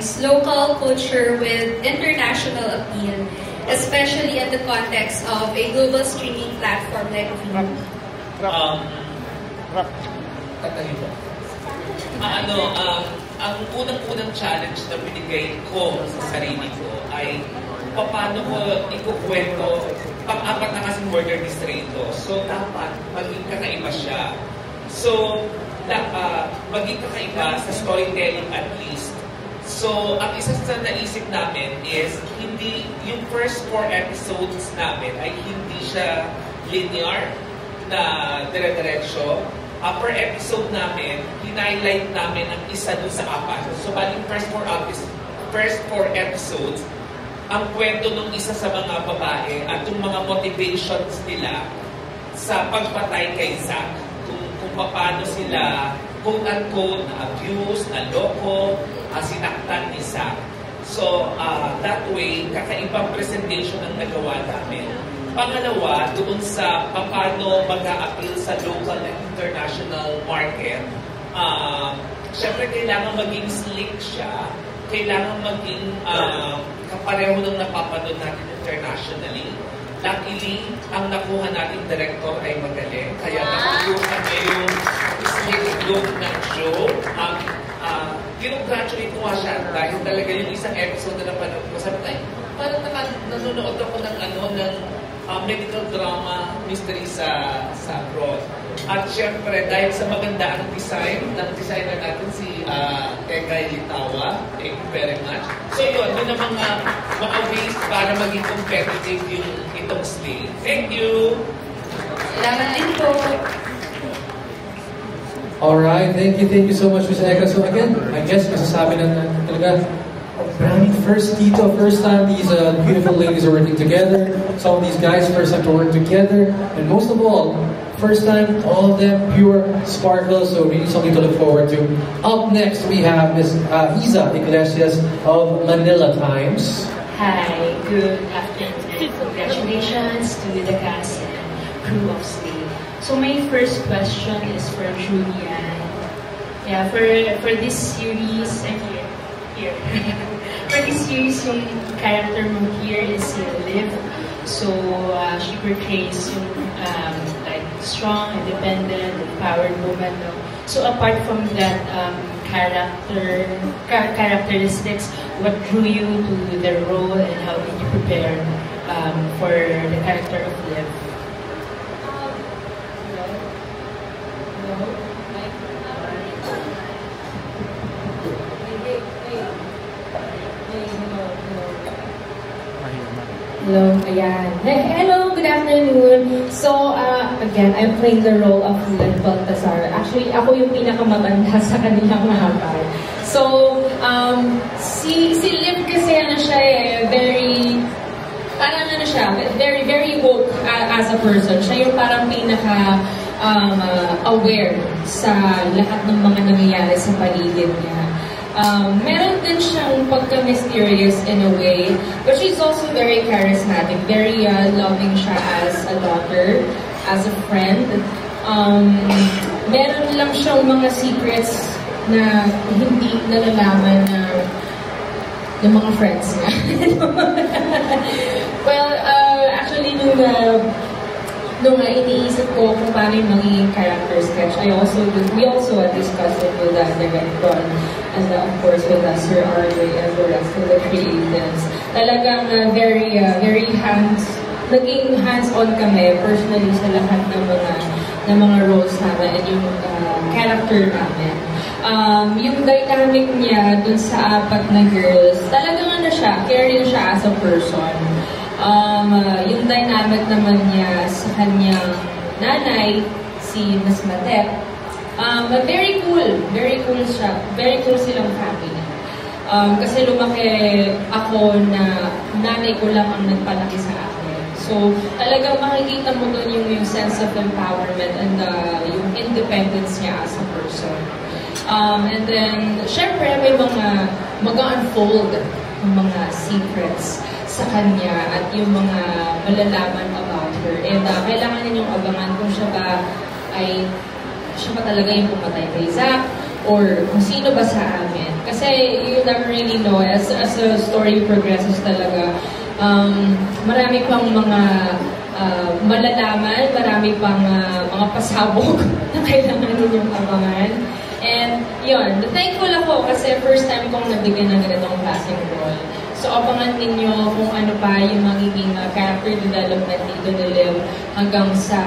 combines local culture with international appeal, especially in the context of a global streaming platform like Vimeo? Ang unang-unang challenge na binigay ko sa sarili ko ay paano ko ikukwento. Pang-apat na kasing murder mystery ito. So, dapat maging kakaiba siya. So, maging kakaiba sa storytelling at least. So, ang isa sa naisip namin is, hindi, yung first 4 episodes namin ay hindi siya linear na dire-diretso. Per episode namin, hinighlight namin ang isa dun sa 4. So, baling first 4 episodes, ang kwento ng isa sa mga babae at yung mga motivations nila sa pagpatay kay Zack. Kung paano sila, quote-unquote, na-abuse, na-loko, sinaktan ni Zack. So, that way, kakaibang presentation ang nagawa namin. Pangalawa, doon sa paano mag-a-appeal sa local and international market, syempre kailangan maging slick siya, kailangan maging kapareho ng napapanood natin internationally. Luckily, ang nakuha nating director ay magaling, kaya nakuha kami yung slick look ng show. Kino-graduate ko nga siya dahil talaga yung isang episode na napanood ko. Sabi tayo, parang nanonood ako ng medical drama mystery sa abroad. At syempre, dahil sa maganda ang design ng designer natin si Egay Litawa, thank you very much. So yun ang mga ways para maging competitive yung itong slate. Thank you! Salamat din po! Alright, thank you so much, Ms. Eka. So again, I guess masasabi na talaga, Brownie, first time these beautiful ladies are working together. Some of these guys, first time to work together. And most of all, first time, all of them pure sparkle. So really something to look forward to. Up next, we have Ms. Iza Iglesias of Manila Times. Hi, good afternoon. Congratulations to the cast and crew of Slave. So my first question is for Julian. Yeah, for this series, I'm here. For this series, yung character mo here is Liv. So she portrays yung like strong, independent, empowered woman. No? So apart from that characteristics, what drew you to the role and how did you prepare for the character of Liv? Hello, ayan. Hello, good afternoon. So, again, I'm playing the role of Liv Baltasar. Actually, ako yung pinakamatanda sa kanilang mahapal. So, si Liv kasi siya very, parang siya, very, very woke as a person. Siya yung parang aware sa lahat ng mga nangyayari sa paligid niya. Meron din siyang pagka-mysterious in a way, but she's also very charismatic, very loving siya as a daughter, as a friend. Meron lang siyang mga secrets na hindi nalalaman ng mga friends niya. Well, actually, nung iniisip ko kung paano yung magiging character sketch, we also discussed it with the director and of course with Sir RJ and the rest of the creatives. Talagang very naging hands-on kami personally sa lahat ng mga roles namin and yung character namin. Yung dynamic niya dun sa 4 na girls, talagang siya, caring siya as a person. Yung dynamic naman niya sa kanyang nanay, si Ms. Matep, very cool siya, very cool silang family. Kasi lumaki ako na nanay ko lang ang nagpalaki sa akin. So, talagang makikita mo doon yung sense of empowerment and yung independence niya as a person. And then, syempre, may mga mag-unfold mga secrets sa kanya at yung mga malalaman about her. And kailangan ninyong abangan kung siya ba talaga yung pumatay kay Zack or kung sino ba sa amin. Kasi you never really know. As the story progresses talaga, marami pang mga malalaman, marami pang mga pasabog na kailangan ninyong abangan. And yun, thankful ako kasi first time kong nabigyan ng ganitong klaseng role. So abangan ninyo kung ano pa yung magiging character development dito ni Liv hanggang sa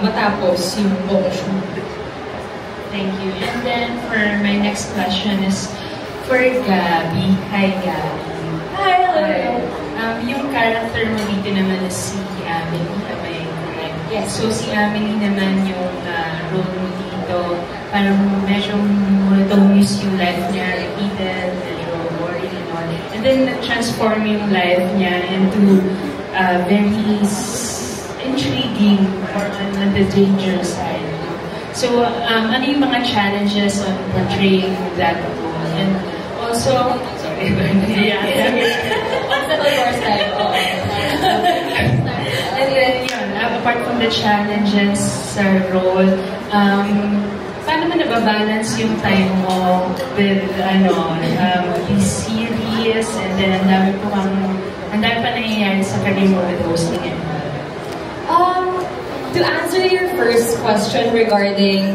matapos yung buong shoot. Thank you. And then for my next question is for Gabby. Hi, Gabby. Hi, hello. Yung character mo dito naman is si Amelie, am I correct? Yes. So si Amelie naman yung role mo dito, parang medyo monotonous yung life niya, repeated, medyo boring and all. And then transform yung life niya into very intriguing or on the danger side. So, ano yung mga challenges on portraying that role? And also, sorry, and then, yun, apart from the challenges sa role, paano mo nababalance yung time mo with, these series, and then ang dami pa nangyayari sa career mo with hosting and to answer your first question regarding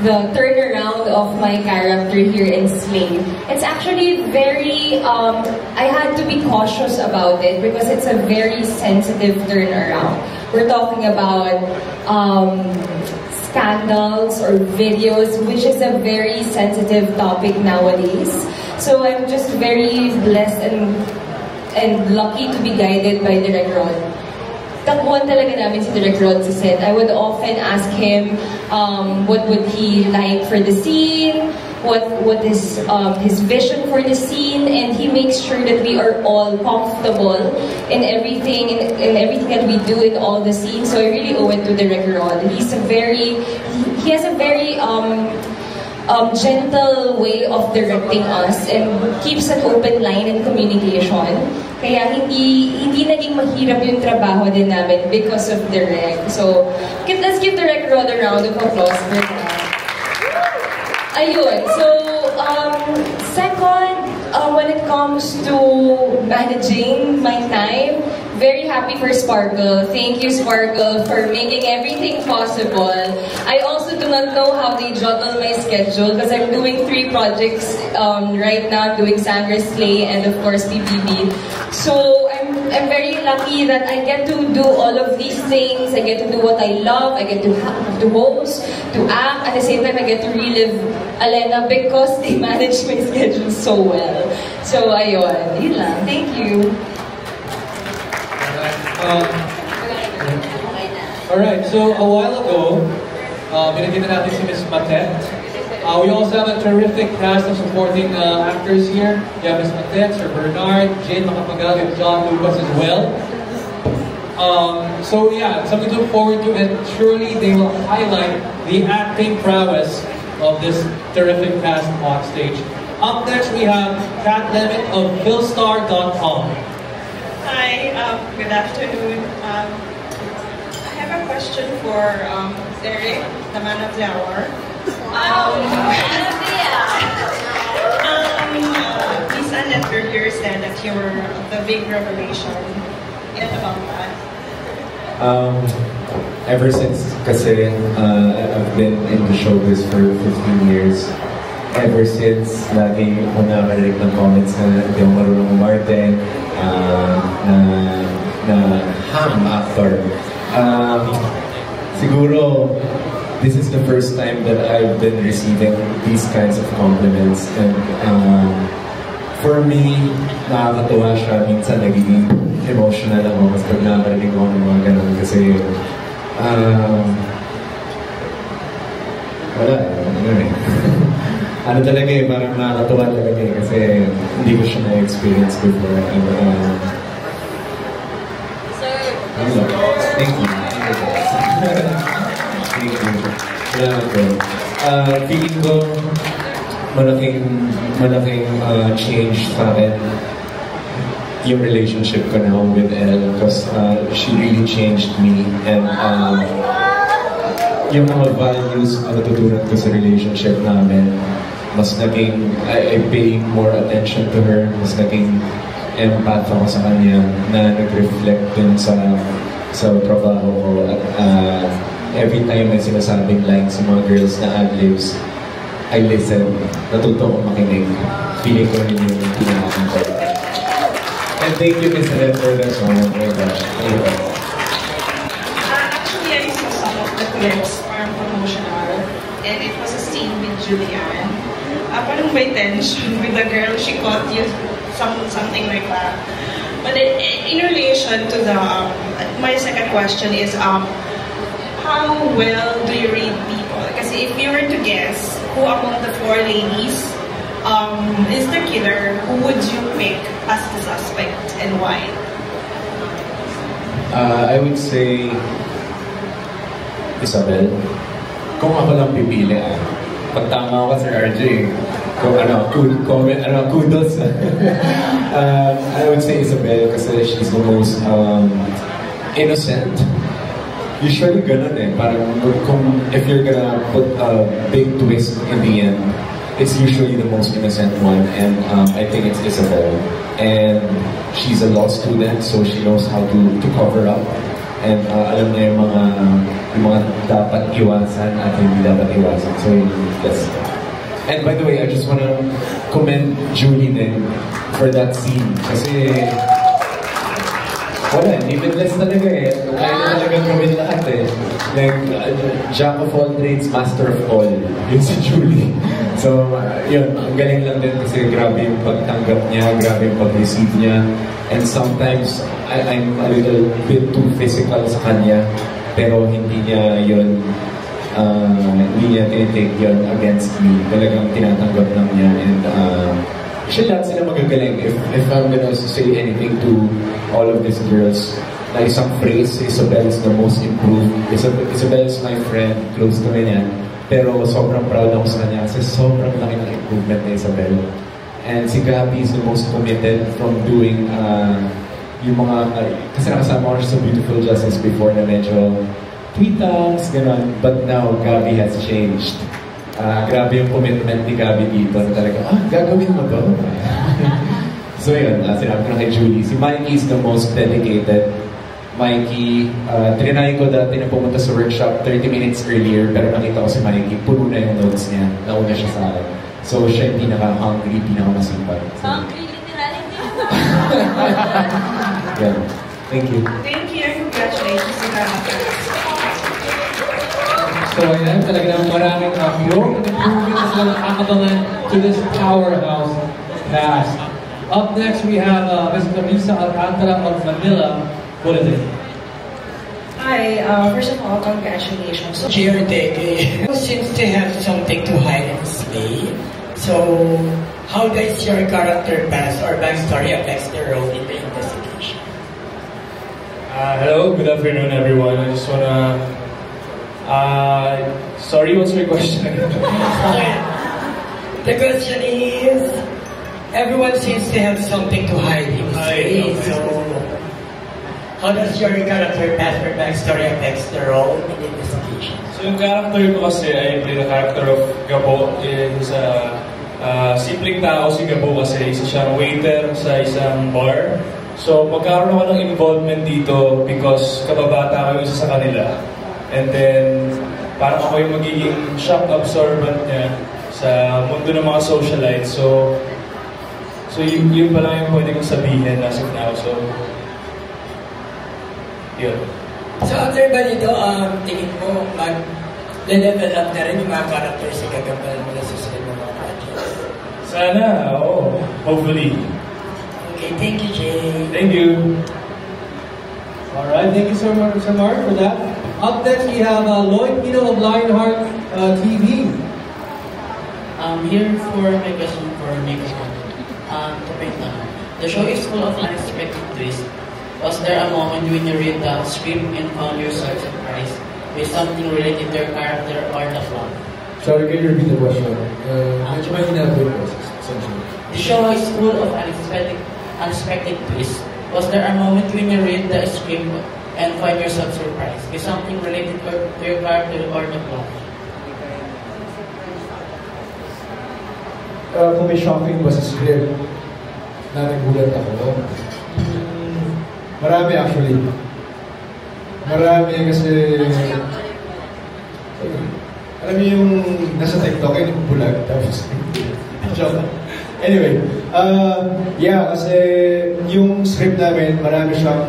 the turnaround of my character here in Slave, it's actually very, I had to be cautious about it because it's a very sensitive turnaround. We're talking about scandals or videos, which is a very sensitive topic nowadays. So I'm just very blessed and lucky to be guided by Direk Rod. Takbuhan talaga namin si Direk Rod sa set. I would often ask him what would he like for the scene, what is his vision for the scene, and he makes sure that we are all comfortable in everything that we do in all the scenes. So I really owe it to Direk Rod. He has a very gentle way of directing us and keeps an open line in communication. Kaya hindi naging mahirap yung trabaho din namin because of Direk. So, let's give Direk Rod a round of applause for that. Ayun. So, second, when it comes to managing my time, very happy for Sparkle. Thank you, Sparkle, for making everything possible. I also do not know how they juggle my schedule because I'm doing 3 projects right now. I'm doing Sandra's Slay and, of course, PBB. So I'm very lucky that I get to do all of these things. I get to do what I love. I get to host, to act. At the same time, I get to relive Alena because they manage my schedule so well. So, ayun. Yun lang. Thank you. Alright, so a while ago, binigyan natin si Ms. Matet. We also have a terrific cast of supporting actors here. We have Ms. Matet, Sir Bernard, Jane Makapagal, and John Lucas as well. So yeah, something to look forward to, and surely they will highlight the acting prowess of this terrific cast on stage. Up next, we have Kat Lemit of Philstar.com. Hi, good afternoon. I have a question for Derek, the man of the hour. Miss Annette earlier said that you were the big revelation. What about that? Ever since kasi I've been in the showbiz for 15 years. Ever since lagi ko nakarinig ng comments na hindi ako marunong umarte, na ham actor. Siguro, this is the first time that I've been receiving these kinds of compliments, and for me, nakakatuwa siya. Minsan nagiging emotional ako mas pag nakarinig ko ng mga ganun kasi wala ano talaga eh, parang nakakatuwa talaga eh kasi hindi ko siya na-experience before. Thank you. Thank you. Salamat po. Feeling ko malaking change sa akin yung relationship ko now with Elle because she really changed me, and yung mga values na natutunan ko sa relationship namin mas naging, I pay more attention to her, mas naging empath ako sa kanya na nag-reflect dun sa trabaho ko. At every time may sinasabing lines sa mga girls na ad-libs, I listen, natuto ko makinig. Feeling ko rin yung pinakaman ko. And thank you, Miss Helen, for that song. Oh my gosh. Actually, I saw some of the clips, parang promotional, and it was a scene with Julianne. Parang may tension with the girl, she caught you, something like that. But in relation to the, my second question is, how well do you read people? Kasi if you were to guess who among the four ladies is the killer, who would you pick as the suspect and why? I would say Isabel. Kung ako lang pipili, pag tama ako Sir RJ, kung kudos. I would say Isabel kasi she's the most innocent. Usually ganun parang if you're gonna put a big twist in the end, it's usually the most innocent one, and I think it's Isabel. And she's a law student, so she knows how to cover up. And alam niya yung mga dapat iwasan at hindi dapat iwasan. So that's. And by the way, I just wanna commend Julie din for that scene. Kasi wala, limitless talaga kaya na talaga gawin lahat Like, jack of all trades, master of all. Yun si Julie. So, yun, ang galing lang din kasi grabe yung pagtanggap niya, grabe yung pag-receive niya. And sometimes, I'm a little bit too physical sa kanya, pero hindi niya yun, hindi niya tinitake yun against me. Talagang tinatanggap lang niya. And, actually, lahat sila magagaling. If I'm gonna say anything to all of these girls, na isang phrase, Isabel is the most improved. Isabel is my friend, close to me yan. Pero sobrang proud ako sa kanya kasi sobrang laki ng improvement ni Isabel. And si Gabby is the most committed from doing yung mga, kasi nakasama ko sa Beautiful Justice before na medyo tweetams, gano'n. But now, Gabby has changed. Grabe yung commitment ni Gabby dito na talaga, gagawin mo to? So yun, sinabi ko na kay Julie. Si Mikey is the most dedicated. Mikey, trinay ko dati na pumunta sa workshop 30 minutes earlier, pero nakita ko si Mikey, puno na yung notes niya. Nauna siya sa akin. So siya yung pinaka-hungry, pinaka-masipag. Hungry, literally. Yeah. Thank you. Thank you and congratulations to So ayan, talaga naman maraming growth and improvement as well as nakakabangan to this powerhouse cast. Up next, we have Ms. Camisa Alcantara of Manila. What is it? Hi, first of all, congratulations. JRTK seems to have something to hide and display. So, how does your character past or backstory affect the role in the investigation? Hello, good afternoon everyone. I just wanna... sorry, what's your question? The question is, everyone seems to have something to hide in display. So, how does your character past or backstory affects the role in the investigation? So yung character ko kasi, I play the character of Gabo. Is simpleng tao si Gabo kasi isa siyang waiter sa isang bar. So magkaroon ako ng involvement dito because kababata ko isa sa kanila. And then parang ako yung magiging shock absorbent niya sa mundo ng mga socialites. So yun pa lang yung pwede kong sabihin as of now. So yun. So after ba nito, tingin mo mag-level up na rin yung mga characters sa gagawin mo na susunod ng mga projects? Sana, oo. Hopefully. Okay, thank you, Jay. Thank you. Alright, thank you so much, Sir Mark, for that. Up next, we have Lloyd Pino of Lionheart TV. Here for my question for Nico. The show is full of unexpected twists. Was there a moment when you read the script and found yourself surprised with something related to your character or the plot? Sorry, can you repeat the question? Medyo may hinabot ko, essentially. The show is full of unexpected twists. Was there a moment when you read the script and find yourself surprised with something related to your character or the plot? kung may shocking ba sa script na nagulat ako. Marami actually. Marami kasi... alam niyo yung nasa TikTok yung bulag tapos... joke. Anyway, yeah, kasi yung script namin, marami siyang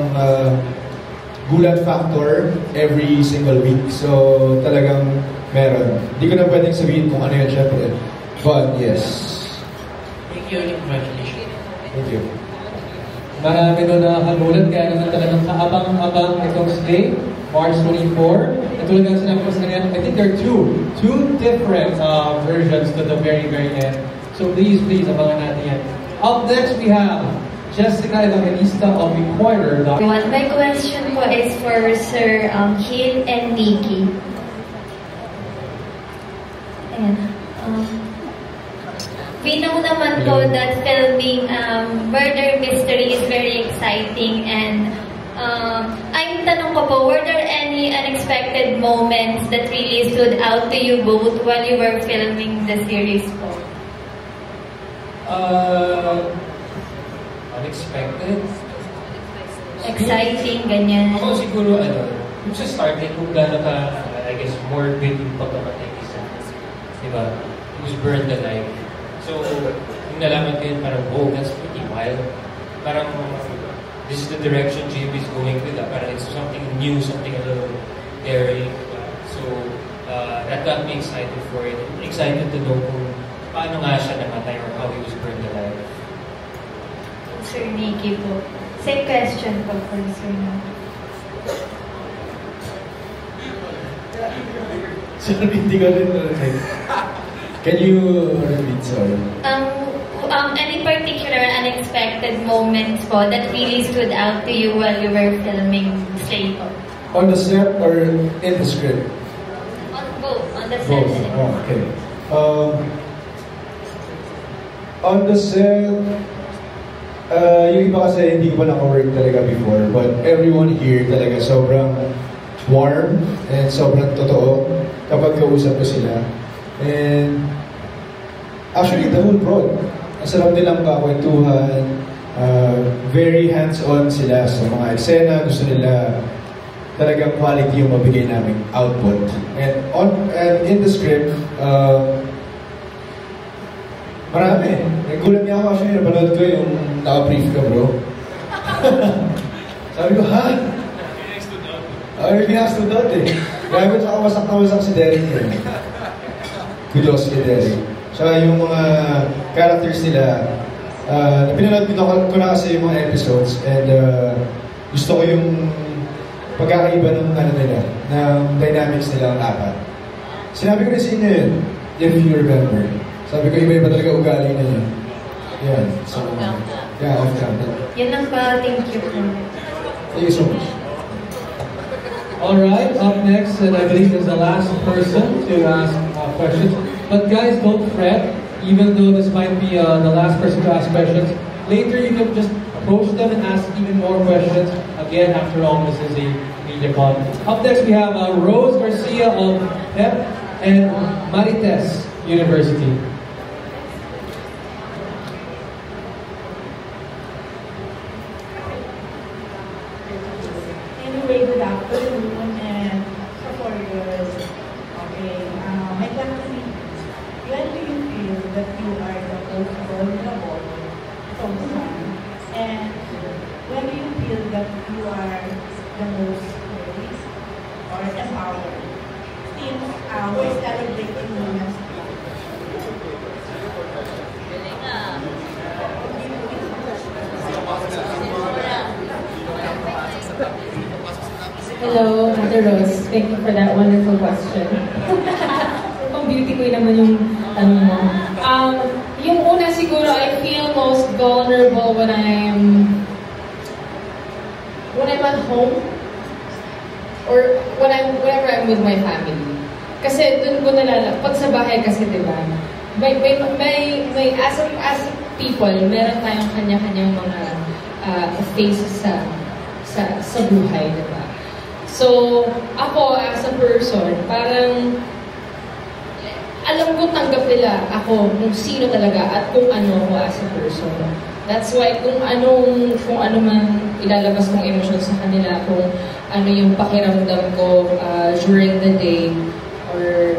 gulat factor every single week. So, talagang meron. Hindi ko na pwedeng sabihin kung ano yun, syempre. But, yes. Thank you, congratulations. Thank you. Marami doon nakakagulat, kaya naman talagang kaabang-abang itong slate, March 24. At tulad nga sinabi ko sa kanila, I think there are two different versions to the very, very end. So please, abangan natin yan. Up next, we have Jessica Evangelista of Reporter. My question po is for Sir Hill and Nikki. We know naman po that filming murder mystery is very exciting, and ang tanong ko po, were there any unexpected moments that really stood out to you both while you were filming the series po? Unexpected? Exciting, ganyan. Ako siguro, yung sa starting, kung gano'n ka, I guess, morbid yung pagkamatay isa. Diba? He was burned alive. So, yung nalaman ko yun, parang, oh, that's pretty wild. Parang, this is the direction JB is going with. Parang it's something new, something a little daring. So, that got me excited for it. I'm excited to know kung paano nga siya namatay or how he was burned alive. Sir Nikki po. Same question po for Sir Nikki. Sorry, hindi ko rin narinig. Can you repeat, sorry? Any particular unexpected moments po that really stood out to you while you were filming Slay po? On the set or in the script? On both. On the set. Oh, okay. On the set, yung iba kasi hindi ko pa naka-work talaga before, but everyone here talaga sobrang warm and sobrang totoo kapag kausap ko sila. And actually, the whole prod, ang sarap nilang kakwentuhan, very hands-on sila sa mga eksena, gusto nila talagang quality yung mabigay naming output. And in the script, marami. Nagulat niya ako actually, napanood ko yung naka-brief ka, bro. Sabi ko, ha? Really stood out eh. Grabe sa kawasak na wasak si Derek eh. Kudos kay Derek. Tsaka yung mga characters nila, pinanood ko na kasi yung mga episodes, and gusto ko yung pagkakaiba ng nila, ng dynamics nila ang apat. Sinabi ko rin sa inyo yun, if you remember. Sabi ko, iba-iba talaga ugali na yun. Yeah, so, yeah, off camera. Yan lang ba? Thank you. Thank you so much. Alright, up next, and I believe is the last person to ask questions. But guys, don't fret. Even though this might be the last person to ask questions, later you can just approach them and ask even more questions. Again, after all, this is a media con. Up next, we have Rose Garcia of PEP and Marites University. Anyway, good afternoon, and for yours, okay, my question is, when do you feel that you are the most vulnerable from someone, and when do you feel that you are the most released or empowered? Since we're celebrating Women's Day. Hello, Mother Rose. Thank you for that wonderful question. Pang beauty ko naman yung tanong mo. Yung una siguro, I feel most vulnerable when I'm at home or whenever I'm with my family. Kasi dun ko pag sa bahay kasi, diba? As people, meron tayong kanya-kanyang mga phases sa buhay, diba? So, ako as a person, parang alam ko tanggap nila ako kung sino talaga at kung ano ako as a person. That's why kung ano man ilalabas kong emosyon sa kanila, kung ano yung pakiramdam ko during the day, or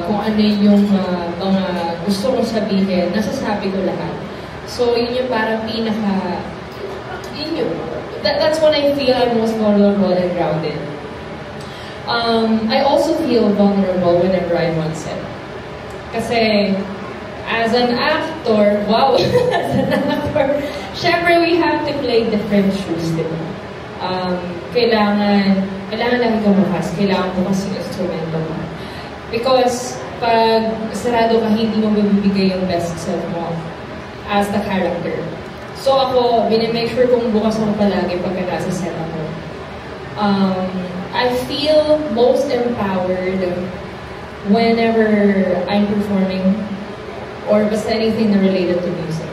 kung ano yung mga gusto kong sabihin, nasasabi ko lahat. So yun yung parang that's when I feel I'm most vulnerable and grounded. I also feel vulnerable whenever I'm on set. Kasi, as an actor, as an actor, syempre we have to play different shoes, diba? Kailangan lang bukas, kailangan bukas yung instrumento mo. Because, pag sarado ka, hindi mo mabibigay yung best self mo as the character. So ako, make sure kung bukas ako palagi pagka nasa set ako. I feel most empowered whenever I'm performing or basta anything related to music.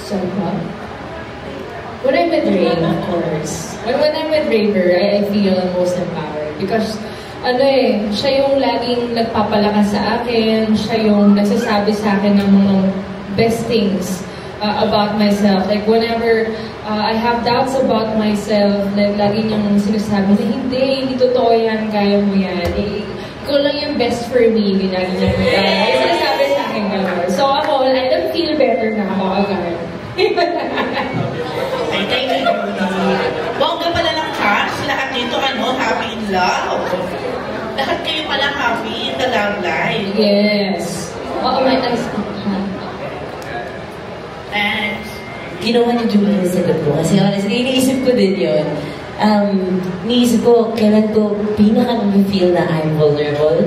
So, when I'm with Rain, of course. When I'm with Raver, I feel most empowered because siya yung laging nagpapalakas sa akin, siya yung nagsasabi sa akin ng mga best things about myself. Like whenever I have doubts about myself, like lagi niyang sinasabi na hindi totoo yan, kaya mo yan. Ikaw lang yung best for me, ginagawa mo yan. Ay, sinasabi sa akin gano'n. So ako, I don't feel better na ako agad. Ay, thank you. Bongga pala ng cast, lahat dito happy in love. Lahat kayo pala happy in the love life. Yes. Oo, may eyes. Thanks. Ginawa ni Julie yung sagot ko. Kasi honestly, iniisip ko din yun. Iniisip ko, kailan ko pinaka-feel na I'm vulnerable.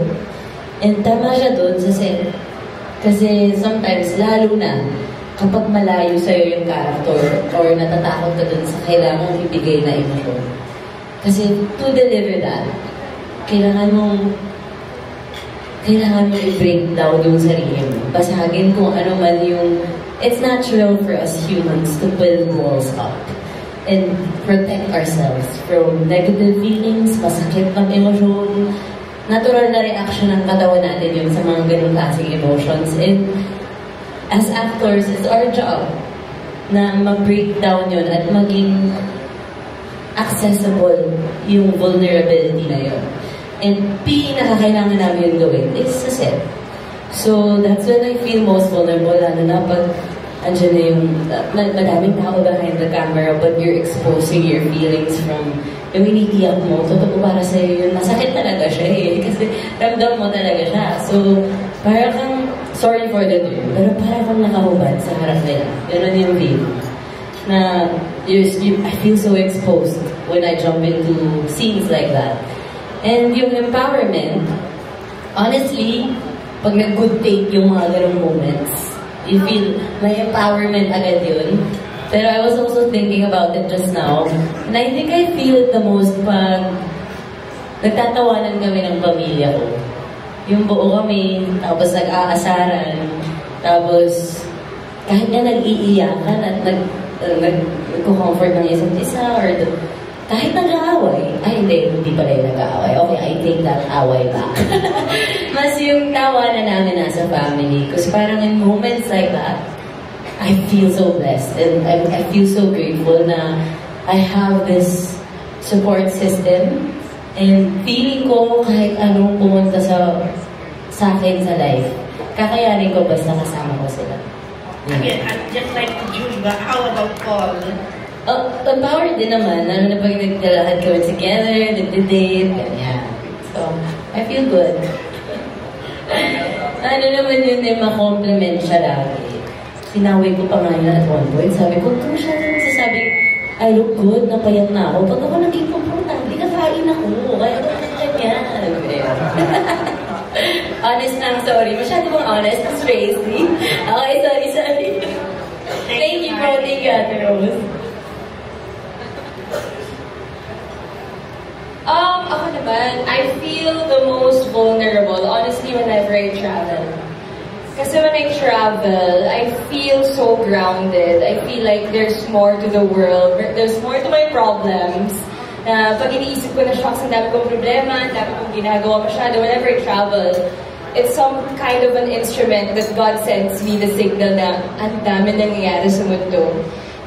And tama siya doon sa set. Kasi sometimes, lalo na, kapag malayo sa'yo yung character or natatakot ka doon sa kailangan ibigay na emosyon. Kasi to deliver that, kailangan mong i-break down yung sarili mo. Basagin kung ano man yung... It's natural for us humans to build walls up and protect ourselves from negative feelings, masakit ng emosyon. Natural na reaction ng katawan natin yun sa mga ganung klaseng emotions. And as actors, it's our job na ma-break down yun at maging accessible yung vulnerability na yun. And pinakakailangan namin yung gawin is sa set. So that's when I feel most vulnerable, lalo na pag andyan na yung madaming tao behind the camera but you're exposing your feelings from yung iniiyak mo, totoo para sa'yo yun, masakit talaga siya kasi ramdam mo talaga siya. So parang kang, sorry for the term, pero parang kang nakahubad sa harap nila. Ganun yung feel. Na I feel so exposed when I jump into scenes like that. And yung empowerment, honestly, pag nag-good take yung mga ganong moments, you feel may empowerment agad yun. Pero I was also thinking about it just now. And I think I feel it the most pag nagtatawanan kami ng pamilya ko. Yung buo kami, tapos nag-aasaran, tapos kahit nga nag-iiyakan at nag-comfort ng isa't isa, or kahit nag-aaway. Ay, hindi pala yung nag-aaway. Okay, I take that away back. Mas yung tawa na namin nasa family. Kasi parang in moments like that, I feel so blessed. And I feel so grateful na I have this support system. And feeling ko kahit anong pumunta sa akin sa life, kakayanin ko basta kasama ko sila. Again, just like Julie, but how about Paul? Empowered din naman, lalo na pag naglalakad kami together, nagdidate, ganyan. So, I feel good. Ano naman yun eh, ma-compliment siya lagi. Sinaway ko pa nga yun at one point, sabi ko, kung siya nagsasabi, I look good, napayat na ako. Pag ako naging komportable, kakain ako. Kaya ko ganyan. Honest lang, sorry. Masyado bang honest? Mas crazy. Okay, sorry. Thank you, bro. Thank you, Ate Rose. Ako naman, I feel the most vulnerable, honestly, whenever I travel. Kasi when I travel, I feel so grounded. I feel like there's more to the world. There's more to my problems Na pag iniisip ko na shocks, ang dami kong problema, ang dami kong ginagawa masyado, whenever I travel, it's some kind of an instrument that God sends me the signal na ang dami nangyayari sa mundo.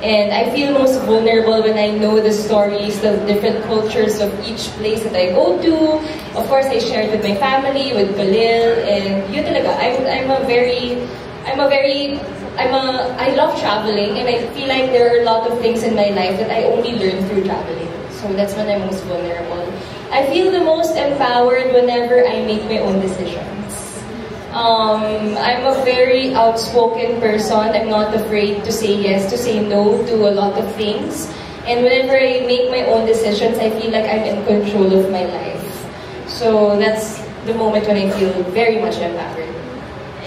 And I feel most vulnerable when I know the stories, the different cultures of each place that I go to. Of course, I share it with my family, with Khalil, and yun talaga. I love traveling, and I feel like there are a lot of things in my life that I only learn through traveling. So that's when I'm most vulnerable. I feel the most empowered whenever I make my own decisions. I'm a very outspoken person. I'm not afraid to say yes, to say no to a lot of things. And whenever I make my own decisions, I feel like I'm in control of my life. So that's the moment when I feel very much empowered.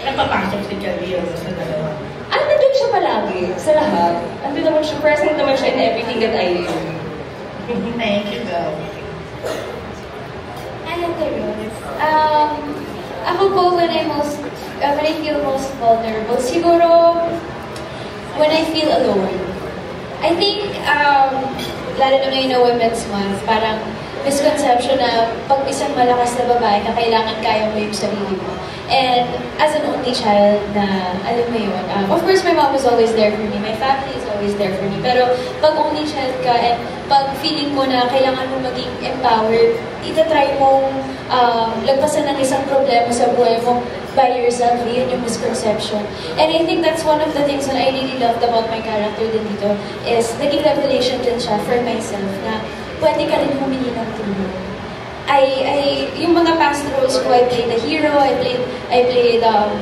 Napapasok si Khalil sa dalawa? Nandun siya palagi, sa lahat. Nandun naman siya, present naman siya in everything that I do. Thank you, girl. Ako po, when I feel most vulnerable, siguro, when I feel alone. I think, lalo na ngayon na Women's Month, parang misconception na pag isang malakas na babae na kailangan kaya mo yung sarili mo. And as an only child na, alam mo yun, of course my mom is always there for me, my family is always there for me, pero pag only child ka and pag feeling mo na kailangan mo maging empowered, itatry mong lagpasan ng isang problema sa buhay mo by yourself, yun yung misconception. And I think that's one of the things that I really loved about my character din dito, is naging revelation din siya for myself na pwede ka rin humingi ng tulong. Yung mga past roles ko, I played the hero, I played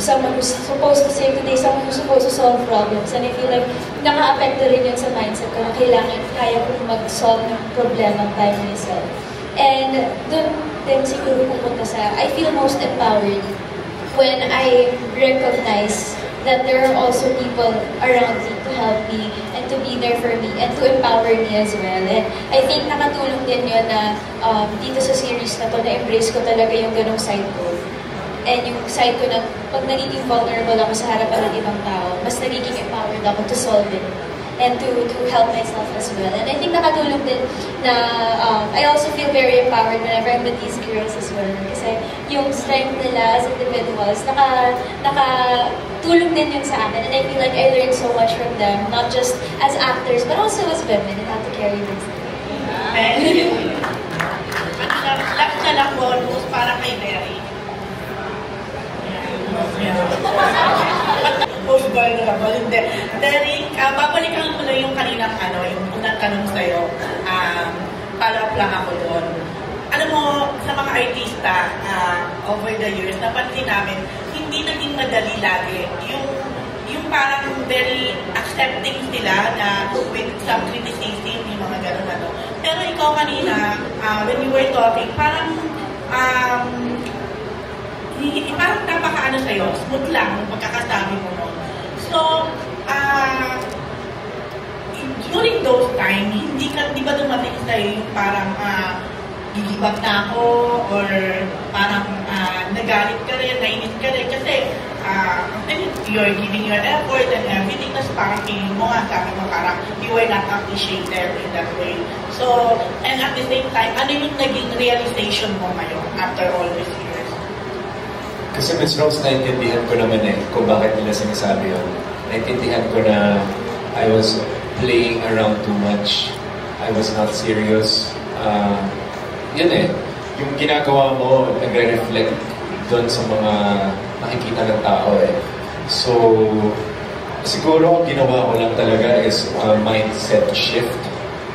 someone who's supposed to save the day, someone who's supposed to solve problems. And I feel like naka-apekto rin yun sa mindset ko na kailangan, kaya ko mag-solve ng problema by myself. And dun din siguro pupunta sa, I feel most empowered when I recognize that there are also people around me to help me and to be there for me and to empower me as well. And I think nakatulong din yun na dito sa series na to, na-embrace ko talaga yung ganong side ko. And yung side ko na pag nagiging vulnerable ako sa harapan ng ibang tao, mas nagiging empowered ako to solve it and to help myself as well. And I think nakatulong din na I also feel very empowered whenever I'm with these girls as well. Kasi yung strength nila as individuals, nakatulong din yun sa akin. And I feel like I learned so much from them, not just as actors, but also as women and how to carry themselves. Last na lang po, almost parang kay Mary. Most vulnerable. Hindi. Derek, babalikan ko lang yung kaninang yung unang tanong sa'yo. Follow-up lang ako doon. Alam mo, sa mga artista, over the years, napansin namin, hindi naging madali lagi. Yung parang very accepting sila na with some criticism, yung mga gano'n ano. Pero ikaw kanina, when you were talking, parang napaka-ano sa'yo, smooth lang yung pagkakasabi mo nun. So, during those time, di ba dumating sa'yo yung parang gigibag na ako or parang nagalit ka rin, nainis ka rin kasi you're giving your effort and everything, tas parang feeling mo nga, sabi mo parang you were not appreciated in that way. So, and at the same time, ano yung naging realization mo ngayon after all these years? Kasi Ms. Rose, naintindihan ko naman kung bakit nila sinasabi yun. Naintindihan ko na I was playing around too much. I was not serious. Yun yung ginagawa mo, nagre-reflect doon sa mga nakikita ng tao So, siguro ang ginawa ko lang talaga is mindset shift.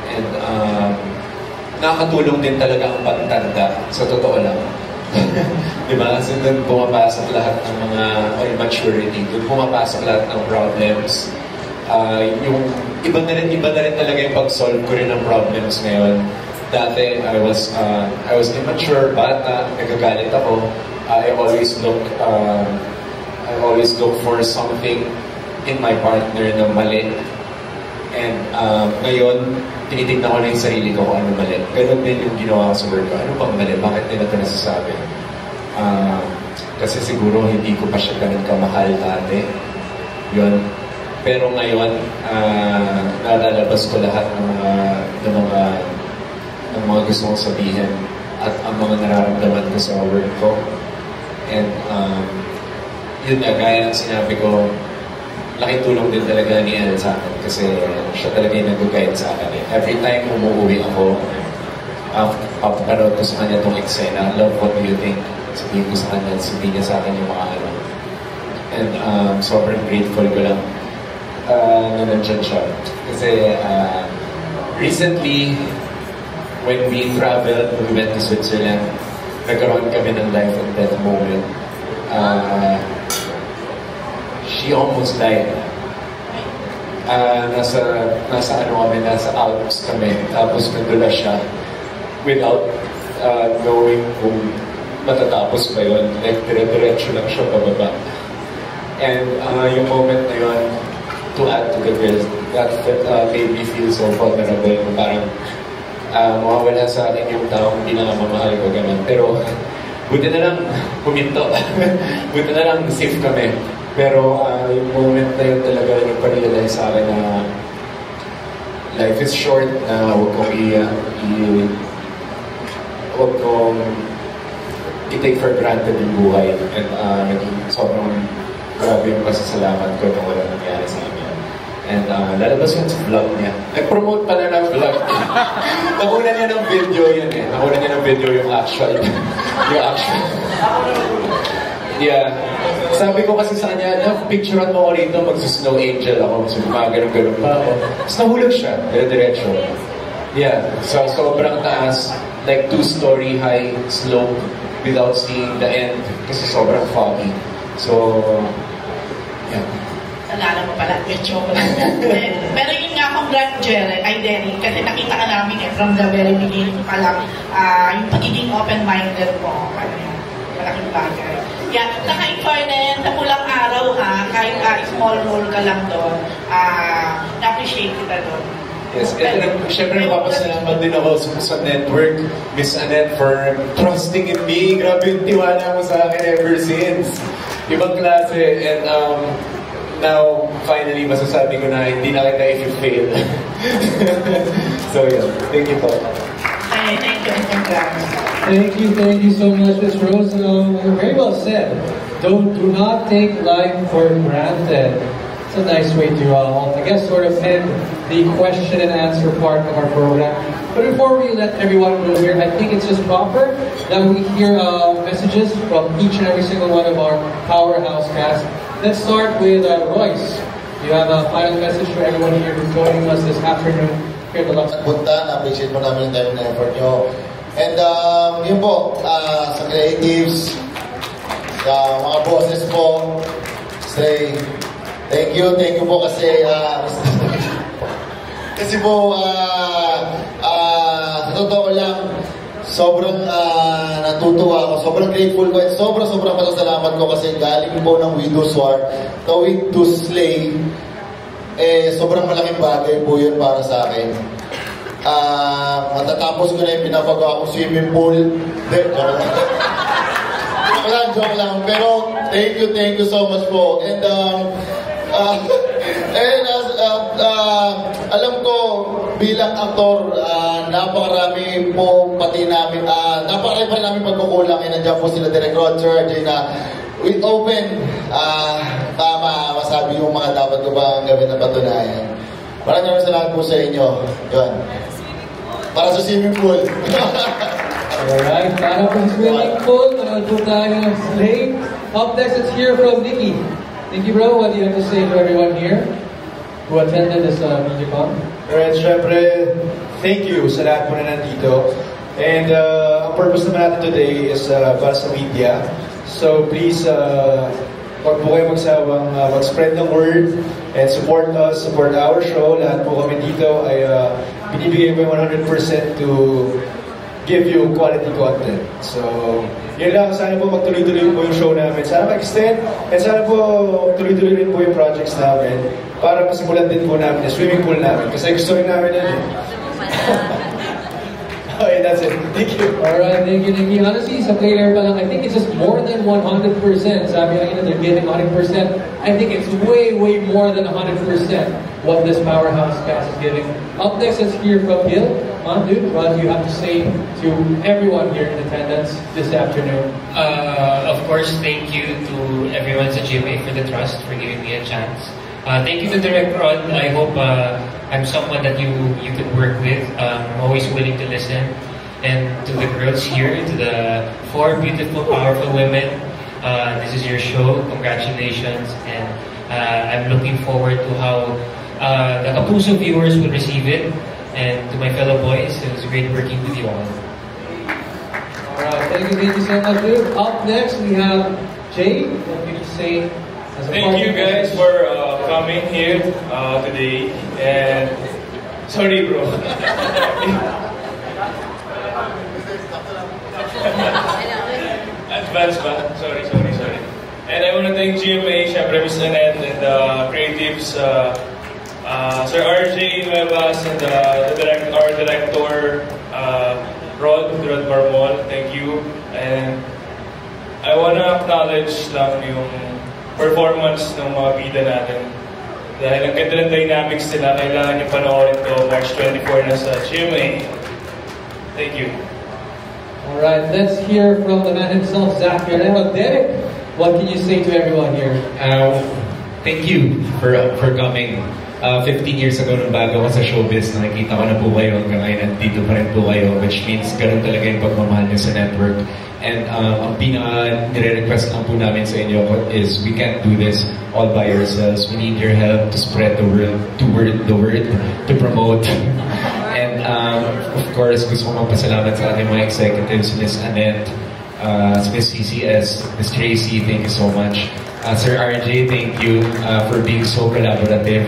And nakakatulong din talaga ang pagtanda, sa totoo lang. Diba? Kasi doon pumapasok lahat ng mga immaturity, doon pumapasok lahat ng problems. Yung iba na rin talaga yung pag-solve ko rin ng problems ngayon. Dati, I was immature, bata, nagagalit ako. I always look for something in my partner na mali. And ngayon, tinitignan ko na yung sarili ko kung ano mali. Ganun din yung ginawa ko sa work ko. Ano bang mali? Bakit nila ito nasasabi? Kasi siguro hindi ko pa siya ganun kamahal dati. Yun. Pero ngayon, nalalabas ko lahat ng mga ang mga gusto kong sabihin at ang mga nararamdaman ko sa work ko. And yun na, gaya ng sinabi ko, laking tulong din talaga ni Elle sa akin kasi siya talaga yung nag-guide sa akin. Every time umuwi ako, papanood ko sa kanya itong eksena, love, what do you think? Sabihin ko sa kanya, sabihin niya sa akin yung mga ano. And sobrang grateful ko lang na nandyan siya. Kasi recently, when we traveled, we went to Switzerland, nagkaroon kami ng life and death moment. She almost died. Nasa Alps kami, tapos nagdula siya without knowing kung matatapos ba yun. Like, dire-diretso lang siya pababa. And yung moment na yun, to add to the guilt, that made me feel so vulnerable. Parang mawawala sa akin yung taong hindi na mamahal ko, ganun. Pero buti na lang huminto. Buti na lang safe kami. Pero yung moment na yun talaga nagpa-realize sa akin na life is short, na huwag kong i-take for granted yung buhay. And naging sobrang grabe yung pasasalamat ko nung wala nangyari sa amin. And lalabas yun sa vlog niya. Nag-promote pa na ng vlog. Nakuna niya ng video yun eh. Nakuna niya ng video yung actual. Yeah. Sabi ko kasi sa kanya, picturean mo ko rito, mag-snow angel ako. So, ganun-ganun pa ako. Tapos nahulog siya, dire-diretso. Yeah. So, sobrang taas. Like 2-story high slope without seeing the end. Kasi sobrang foggy. So, yeah. Alala mo pala, medyo ko lang. Pero yun nga, congrats, Derek, kasi nakita ka namin from the very beginning pa lang, yung pagiging open-minded mo, malaking bagay. Yeah, saka in fairness, sa pulang araw kahit small role ka lang doon, na-appreciate kita doon. Yes, and syempre papasalamat din ako sa network, Miss Annette, for trusting in me. Grabe yung tiwala mo sa akin ever since. Ibang klase, and now, finally, masasabi ko na hindi na kita if you fail. So, yeah. Thank you po. Thank you. Thank you so much, Ms. Rose. Very well said. Do not take life for granted. It's a nice way to, I guess, sort of end the question and answer part of our program. But before we let everyone go here, I think it's just proper that we hear messages from each and every single one of our powerhouse cast. Let's start with Royce. You have a final message for everyone here who's joining us this afternoon here at the Lux. Na-appreciate mo namin yung time na effort nyo. And yun po, sa creatives, sa mga bosses po, say thank you po kasi po, sa totoo lang, sobrang natutuwa ako, sobrang grateful ko, at sobrang pasasalamat ko kasi galing po ng Widow's War, Tawid to Slay, sobrang malaking bagay po yun para sa akin. Matatapos ko na yung pinapagawa kong swimming pool. Joke lang. Pero thank you so much po. And alam ko bilang aktor, napakarami po pati namin, napakarami pa namin pagkukulang. Nandiyan po sila Direk Roger, na with open, masabi yung mga dapat ko ba ang gawin na patunayan. Maraming salamat po sa inyo. Yun. Para sa swimming pool. Alright, para po swimming pool, manood po tayo ng Slay. Up next, let's hear from Nikki. Nikki bro, what do you have to say to everyone here who attended this MediaCon? Alright, syempre, thank you sa lahat po na nandito. And ang purpose naman natin today is para sa media. So please, wag po kayo magsawang mag-spread ng word and support us, support our show. Lahat po kami dito ay binibigay ko 100% to give you quality content. So, yun lang. Sana po magtuloy-tuloy po yung show namin. Sana mag-extend and sana po tuloy-tuloy rin po yung projects namin para pasimulan din po namin yung swimming pool namin. Kasi gusto rin namin yan. Okay, that's it. Thank you. Alright, thank you, Nikki. Honestly, sa trailer pa lang, I think it's just more than 100%. Sabi nga they're giving 100%. I think it's way, way more than 100% what this powerhouse cast is giving. Up next, let's hear from Gil. Dude, what do you have to say to everyone here in attendance this afternoon? Of course, thank you to everyone at GMA for the trust, for giving me a chance. Thank you to Direct Rod. I hope I'm someone that you could work with. I'm always willing to listen. And to the girls here, to the 4 beautiful, powerful women, this is your show. Congratulations. And I'm looking forward to how the Kapuso viewers will receive it. And to my fellow boys, it was great working with you all. Alright, thank you so much, dude. Up next, we have Jay. What can you say? Thank you guys for coming here today. And sorry, bro. Advance ba? Sorry. And I want to thank GMA, syempre Miss Annette, and the creatives, Sir RJ Nuevas, and our director, Rod Barmol. Thank you. And I want to acknowledge lang yung performance ng mga bida natin. Dahil ang ganda ng dynamics nila, kailangan nyo panoorin to March 24 na sa GMA. Thank you. Alright, let's hear from the man himself, Zach Guerrero. Derek, what can you say to everyone here? Thank you for coming. 15 years ago nung bago ako sa showbiz, nakikita ko na po kayo hanggang ngayon at dito pa rin po kayo, which means ganun talaga yung pagmamahal niyo sa network. And ang pinaka-nire-request lang po namin sa inyo is we can't do this all by ourselves. We need your help to spread the word, to promote. And of course, gusto ko magpasalamat sa ating mga executives, Ms. Annette, Ms. CCS, Ms. Tracy, thank you so much. Sir RJ, thank you for being so collaborative.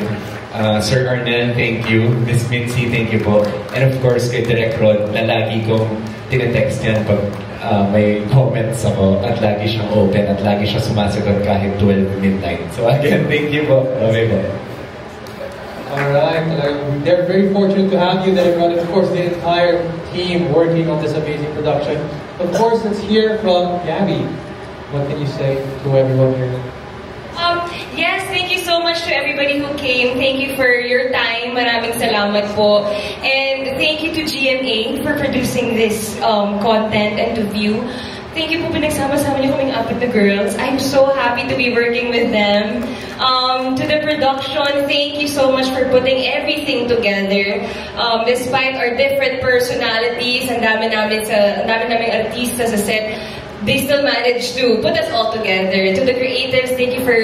Sir Arnel, thank you. Ms. Mincy, thank you po. And of course, kay Direct Rod, na lagi kong tinetext yan pag may comments ako at lagi siyang open at lagi siya sumasagot kahit 12 midnight. So again, thank you po. Love po. Alright, they're very fortunate to have you, Direct Rod, and of course the entire team working on this amazing production. Of course, let's hear from Gabby. What can you say to everyone here? Yes, thank you so much to everybody who came. Thank you for your time. Maraming salamat po. And thank you to GMA for producing this content and to View. Thank you po pinagsama-sama niyo kaming apat na girls. I'm so happy to be working with them. To the production, thank you so much for putting everything together. Despite our different personalities, ang dami naming artista sa set, they still managed to put us all together. To the creatives, thank you for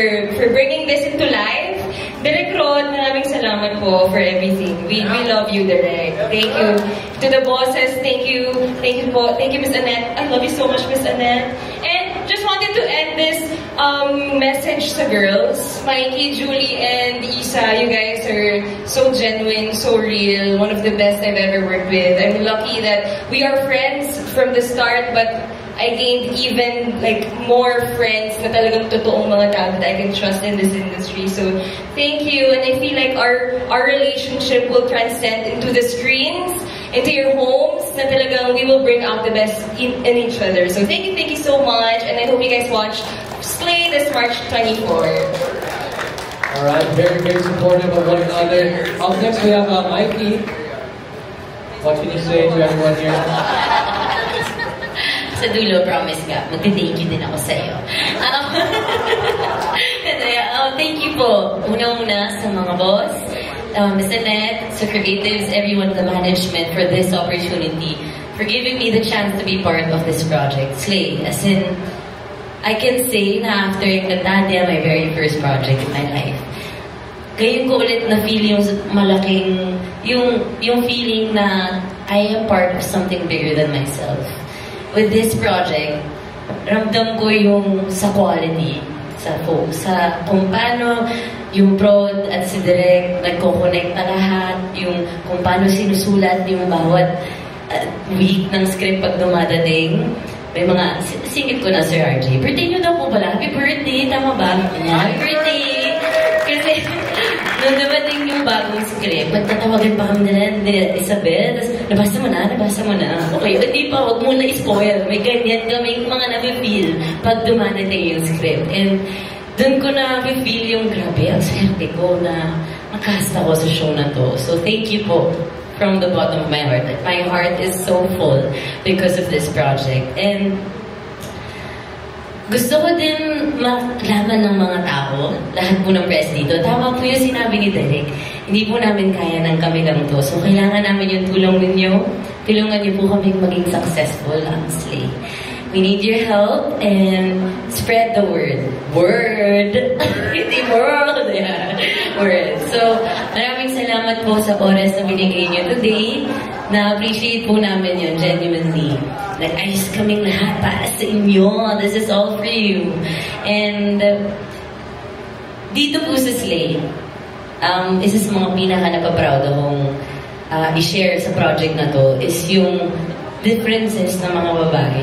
bringing this into life. Direct Rod, maraming salamat po for everything. We love you, Direct. Thank you. To the bosses, thank you. Thank you po. Thank you, Miss Annette. I love you so much, Miss Annette. And just wanted to end this message sa girls. Mikey, Julie, and Isa, you guys are so genuine, so real. One of the best I've ever worked with. I'm lucky that we are friends from the start, but I gained even more friends na talagang totoong mga tao that I can trust in this industry. So thank you, and I feel like our relationship will transcend into the screens, into your homes, na talagang we will bring out the best in each other. So thank you so much, and I hope you guys watch Slay this March 24. Alright, very, very supportive of one another. Up next we have Mikey. What can you say to everyone here? Sa dulo, promise ka, magti-thank you din ako sa iyo. Thank you po. Una-una sa mga boss, Ms. Annette, sa creatives, everyone in the management for this opportunity, for giving me the chance to be part of this project. Slay. As in, I can say na after Encantadia, my very first project in my life, ngayon ko ulit na feel yung malaking, yung feeling na I am part of something bigger than myself. With this project, ramdam ko yung sa quality, sa kung paano yung Prod at si Direk nagko-connect na lahat, yung kung paano sinusulat yung bawat week ng script pag dumadating. May mga, singit ko na Sir RJ, birthday nyo daw po pala, happy birthday, tama ba? Happy birthday! Kasi nung dumating yung ng bagong script, nagtatawagan pa kami nila Isabel, tapos nabasa mo na. Okay, hindi pa, huwag mo na i-spoil. May ganyan kami mga nafe-feel pag dumadating yung script. And dun ko na-feel yung grabe, ang swerte ko na makast ako sa show na to. So thank you po from the bottom of my heart. My heart is so full because of this project. And gusto ko din malaman ng mga tao, lahat po ng press dito. Tama po yung sinabi ni Derek. Hindi po namin kaya ng kami lang to. So kailangan namin yung tulong ninyo. Tulungan niyo po kami maging successful ang Slay. We need your help and spread the word. Word! Hindi world! Yeah. Word. So maraming salamat po sa oras na binigay niyo today. Na-appreciate po namin yun, genuinely. Nag-ayos kaming lahat para sa inyo. This is all for you. And dito po sa Slay, isa sa mga pinaka-napaproud akong i-share sa project na to is yung differences ng mga babae.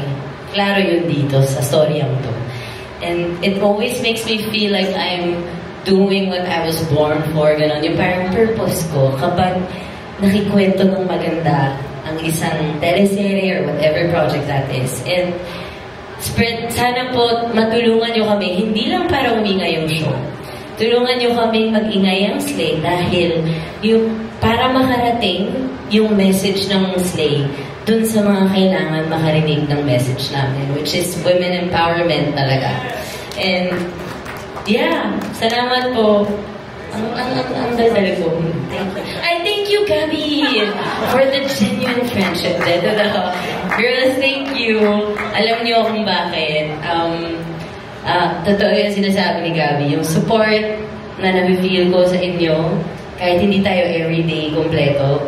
Klaro yun dito sa storyang to. And it always makes me feel like I'm doing what I was born for. Ganon, yung parang purpose ko kapag nakikwento ng maganda ang isang teleserye or whatever project that is. And sana po matulungan nyo kami, hindi lang para umingay yung show. Tulungan nyo kami mag-ingay ang Slay dahil yung, para makarating yung message ng Slay dun sa mga kailangan makarinig ng message namin, which is women empowerment talaga. And yeah, salamat po. Ang daldal ko. Thank you, Gabby, for the genuine friendship. Girls, thank you. Alam niyo kung bakit. Totoo yung sinasabi ni Gabby. Yung support na nafe-feel ko sa inyo, kahit hindi tayo everyday kompleto.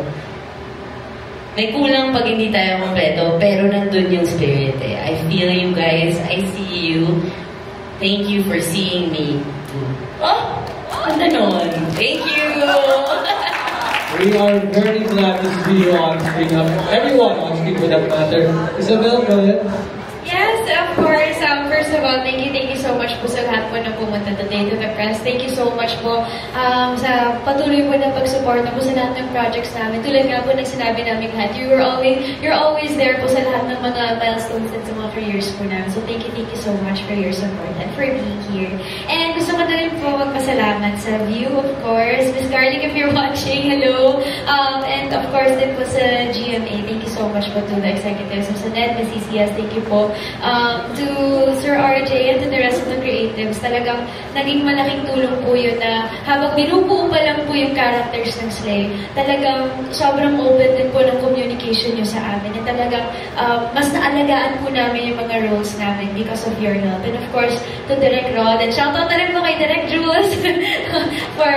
May kulang pag hindi tayo kompleto, pero nandun yung spirit eh. I feel you guys. I see you. Thank you for seeing me. Oh! Ano nun? Thank you! We are very glad to see you on screen. Everyone on screen for that matter. Isabel, go ahead. Yes, of course. First of all, thank you so much po sa lahat po na pumunta today to the press. Thank you so much po sa patuloy po na pag-support na po sa lahat ng projects namin. Tulad nga po ng sinabi namin lahat, you're always there po sa lahat ng mga milestones at sa mga careers po namin. So thank you so much for your support and for being here. And gusto ko na rin po magpasalamat sa View, of course. Miss Garlic, if you're watching, hello. And of course, din po sa GMA, thank you so much po to the executives of Sanet, Miss CCS, thank you po. To Sir RJ and to the rest of the creatives, talagang naging malaking tulong po yun na habang binubuo pa lang po yung characters ng Slay, talagang sobrang open din po ng communication nyo sa amin. And talagang mas naalagaan po namin yung mga roles namin because of your help. And of course, to Direk Rod, and shoutout na rin po kay Direk Jules for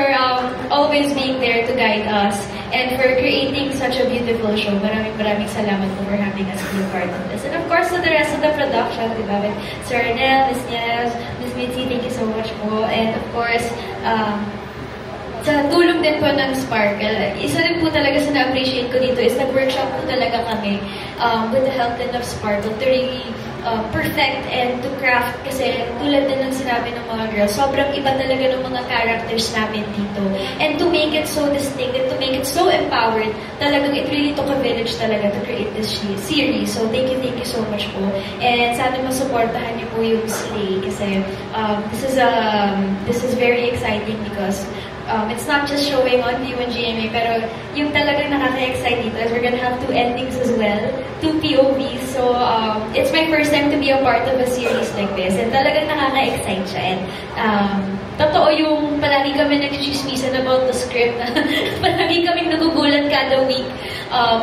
always being there to guide us and for creating such a beautiful show. Maraming salamat po for having us be a part of this. And of course, to the rest of the production, diba? With Sir Arnel, Miss Niaz, Miss Mitzi, thank you so much po. And of course, sa tulong din po ng Sparkle, isa rin po talaga sa na-appreciate ko dito is nag-workshop po talaga kami with the help din of Sparkle to really perfect and to craft kasi tulad din ng sinabi ng mga girls, sobrang iba talaga ng mga characters namin dito. And to make it so distinct and to make it so empowered, talagang it really took a village talaga to create this series. So thank you so much po. And sana masuportahan niyo po yung Slay kasi this is very exciting because it's not just showing on View and GMA, pero yung talagang nakaka-excite dito is we're gonna have 2 endings as well, 2 POVs. So, it's my first time to be a part of a series like this. And talagang nakaka-excite siya. And, totoo yung palagi kami nag-chismisan about the script. Palagi kaming nagugulat kada week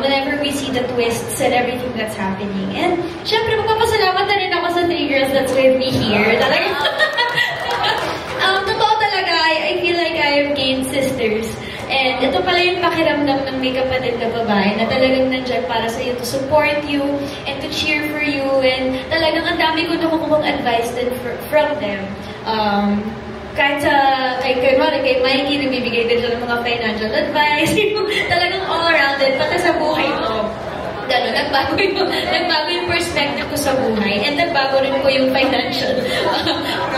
whenever we see the twists and everything that's happening. And, syempre, magpapasalamat na rin ako sa 3 girls that's with me here. Talagang, totoo talaga, I feel like I have gained sisters. And ito pala yung pakiramdam ng may kapatid na babae na talagang nandyan para sa iyo to support you and to cheer for you. And talagang ang dami ko nakukuhang advice din from them. Kahit kay Mikey, nagbibigay din siya ng mga financial advice. Talagang all around din, pati sa buhay ko. gano'n, nagbago yung perspective ko sa buhay and nagbago rin po yung financial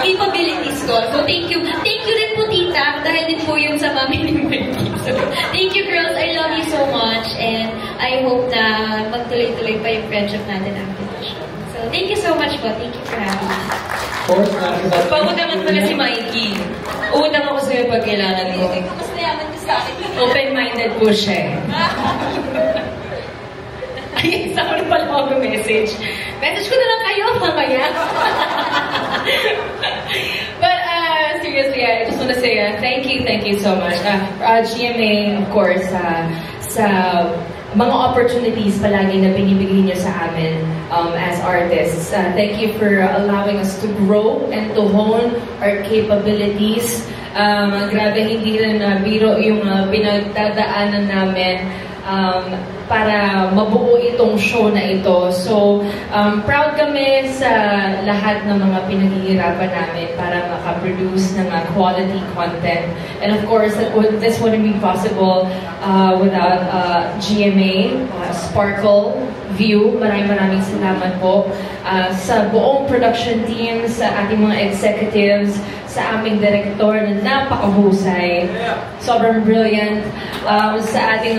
capabilities ko. So thank you rin po tita, dahil din po yun sa mami ni Mikey. So thank you girls, I love you so much and I hope na magtuloy-tuloy pa yung friendship natin after the show. So thank you so much po, thank you for having me. Pautangan pala si Mikey. Utang ako sa'yo pag kailangan mo. Open-minded po siya. Ay, sa akin pala ako message. Message ko na lang kayo, mamaya. But seriously, I just want to say thank you so much. GMA, of course, sa mga opportunities palagi na binibigay niyo sa amin as artists. Thank you for allowing us to grow and to hone our capabilities. Grabe, hindi rin biro yung pinagdadaanan namin para mabuo itong show na ito. So, proud kami sa lahat ng mga pinaghihirapan namin para makaproduce ng quality content. And of course, this wouldn't be possible without GMA, Sparkle, View. Maraming salamat po sa buong production team, sa ating mga executives, sa aming director na napakahusay, sobrang brilliant, sa ating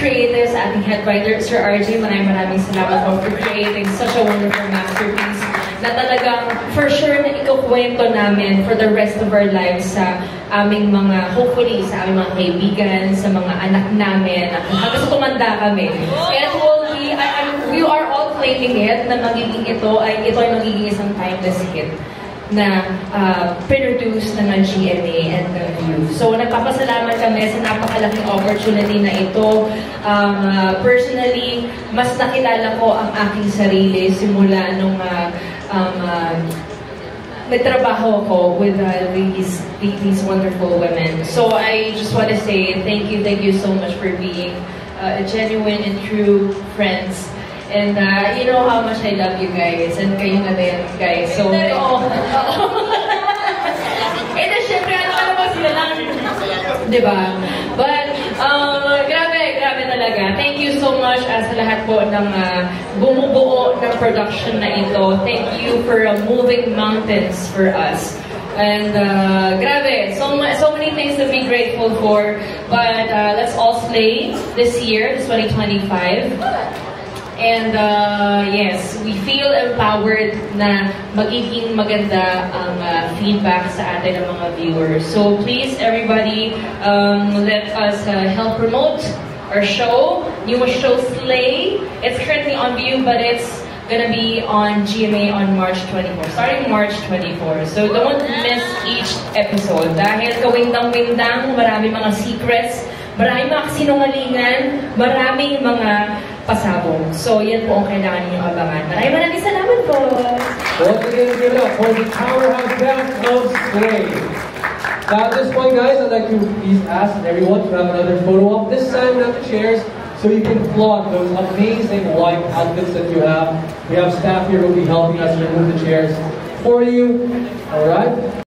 creators, sa ating head writer, Sir RJ, maraming salamat po for creating such a wonderful masterpiece na talagang for sure na ikukwento namin for the rest of our lives sa aming mga, hopefully, sa aming mga kaibigan, sa mga anak namin, hanggang sa tumanda kami. And we are all claiming it na magiging ito ay magiging isang timeless hit na produce ng GMA and ng View. So, nagpapasalamat kami sa napakalaking opportunity na ito. Personally, mas nakilala ko ang aking sarili simula nung nagtrabaho ako with these wonderful women. So, I just want to say thank you so much for being genuine and true friends. And you know how much I love you guys. And kayo na din, guys. So, and then, syempre, ano sila lang. Diba? But, grabe talaga. Thank you so much sa lahat po ng bumubuo ng production na ito. Thank you for moving mountains for us. And grabe, so many things to be grateful for. But let's all slay this year, 2025. And yes, we feel empowered na magiging maganda ang feedback sa atin ng mga viewers. So please, everybody, let us help promote our show, newest show, Slay. It's currently on View, but it's gonna be on GMA on March 24, starting March 24. So don't miss each episode. Dahil kawindang-windang, maraming mga secrets, maraming mga sinungalingan, maraming mga pasabong. So, yan po ang kailangan niyo abangan. Maraming salamat po! Once again, give it up for the powerhouse band of Slay. Now, at this point, guys, I'd like to please ask everyone to have another photo op. This time, not the chairs, so you can flaunt those amazing white outfits that you have. We have staff here who will be helping us remove the chairs for you. All right?